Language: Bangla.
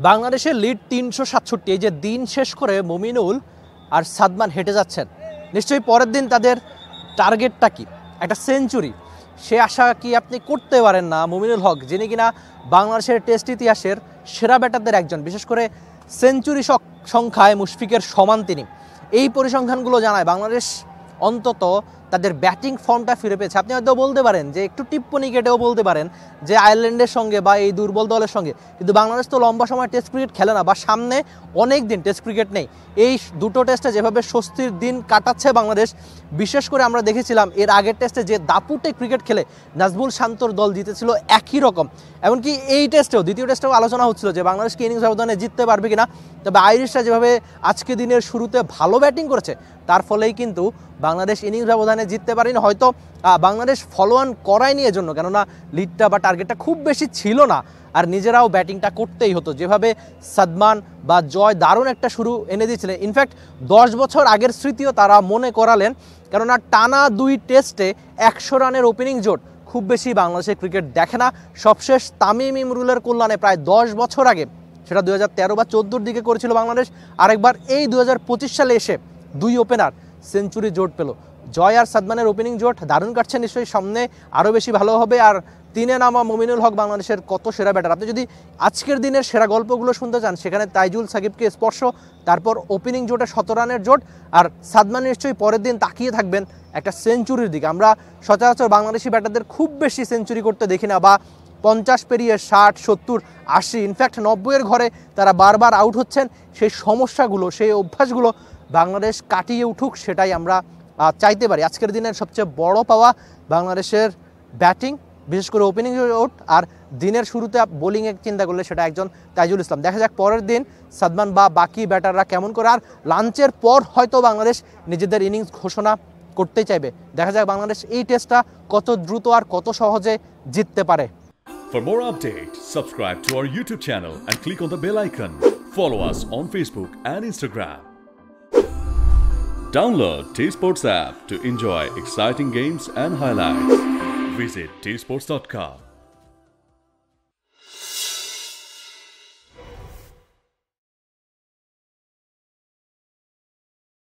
বাংলাদেশের লিড ৩৬৭, এই যে দিন শেষ করে মুমিনুল আর সাদমান হেঁটে যাচ্ছেন, নিশ্চয়ই পরের দিন তাদের টার্গেটটা কি? একটা সেঞ্চুরি। সে আশা কি আপনি করতে পারেন না? মুমিনুল হক, যিনি কিনা বাংলাদেশের টেস্ট ইতিহাসের সেরা ব্যাটারদের একজন, বিশেষ করে সেঞ্চুরি সংখ্যায় মুশফিকের সমান তিনি। এই পরিসংখ্যানগুলো জানায় বাংলাদেশ অন্তত তাদের ব্যাটিং ফর্মটা ফিরে পেয়েছে। আপনি হয়তো বলতে পারেন যে একটু টিপ্পনি কেটেও বলতে পারেন যে আয়ারল্যান্ডের সঙ্গে বা এই দুর্বল দলের সঙ্গে, কিন্তু বাংলাদেশ তো লম্বা সময় টেস্ট ক্রিকেট খেলে না, বা সামনে অনেক দিন টেস্ট ক্রিকেট নেই। এই দুটো টেস্টে যেভাবে স্বস্তির দিন কাটাচ্ছে বাংলাদেশ, বিশেষ করে আমরা দেখেছিলাম এর আগের টেস্টে যে দাপুটে ক্রিকেট খেলে নাজমুল শান্তর দল জিতেছিল একই রকম। এমনকি এই টেস্টেও, দ্বিতীয় টেস্টেও আলোচনা হচ্ছিল যে বাংলাদেশকে ইনিংস ব্যবধানে জিততে পারবে কিনা। তবে আইরিশরা যেভাবে আজকে দিনের শুরুতে ভালো ব্যাটিং করেছে, তার ফলেই কিন্তু বাংলাদেশ ইনিংস ব্যবধানে জিততে পারেনি। হয়তো বাংলাদেশ ফলো অন করায়নি এজন্য, কেননা লিডটা বা টার্গেটটা খুব বেশি ছিল না, আর নিজেরাও ব্যাটিংটা করতেই হতো। যেভাবে সাদমান বা জয় দারুণ একটা শুরু এনে দিয়েছিলেন, ইনফ্যাক্ট 10 বছর আগের স্মৃতিও তারা মনে করালেন, কেননা টানা 2 টেস্টে 100 রানের ওপেনিং জোট খুব বেশি বাংলাদেশের ক্রিকেট দেখে না। সবশেষ তামিম ইমরুলের কল্যাণে প্রায় 10 বছর আগে, সেটা 2013 বা 14 দিকে করেছিল বাংলাদেশ। আরেকবার এই 2025 সালে এসে 2 ওপেনার সেঞ্চুরি জোট পেল। জয় আর সাদমানের ওপেনিং জোট দারুণ কাটছে, নিশ্চয়ই সামনে আরও বেশি ভালো হবে। আর 3-এ নামা মুমিনুল হক বাংলাদেশের কত সেরা ব্যাটার। আপনি যদি আজকের দিনের সেরা গল্পগুলো শুনতে চান, সেখানে তাইজুল সাকিবকে স্পর্শ, তারপর ওপেনিং জোটে 17 রানের জোট, আর সাদমান নিশ্চয়ই পরের দিন তাকিয়ে থাকবেন একটা সেঞ্চুরির দিকে। আমরা সচরাচর বাংলাদেশি ব্যাটারদের খুব বেশি সেঞ্চুরি করতে দেখি না, বা 50 পেরিয়ে 60, 70, 80, ইনফ্যাক্ট 90-এর ঘরে তারা বারবার আউট হচ্ছেন। সেই সমস্যাগুলো, সেই অভ্যাসগুলো বাংলাদেশ কাটিয়ে উঠুক, সেটাই আমরা চাইতে পারি। আজকের দিনের সবচেয়ে বড় পাওয়া বাংলাদেশের ব্যাটিং, বিশেষ করে ওপেনিং জোট, আর দিনের শুরুতে বোলিংয়ে চিন্তা করলে সেটা একজন তাইজুল ইসলাম। দেখা যাক পরের দিন সাদমান বা বাকি ব্যাটাররা কেমন করে। আর লাঞ্চের পর হয়তো বাংলাদেশ নিজেদের ইনিংস ঘোষণা করতে চাইবে। দেখা যাক বাংলাদেশ এই টেস্টটা কত দ্রুত আর কত সহজে জিততে পারে। For more updates, subscribe to our YouTube channel and click on the bell icon. Follow us on Facebook and Instagram. Download T-Sports app to enjoy exciting games and highlights. Visit tsports.com.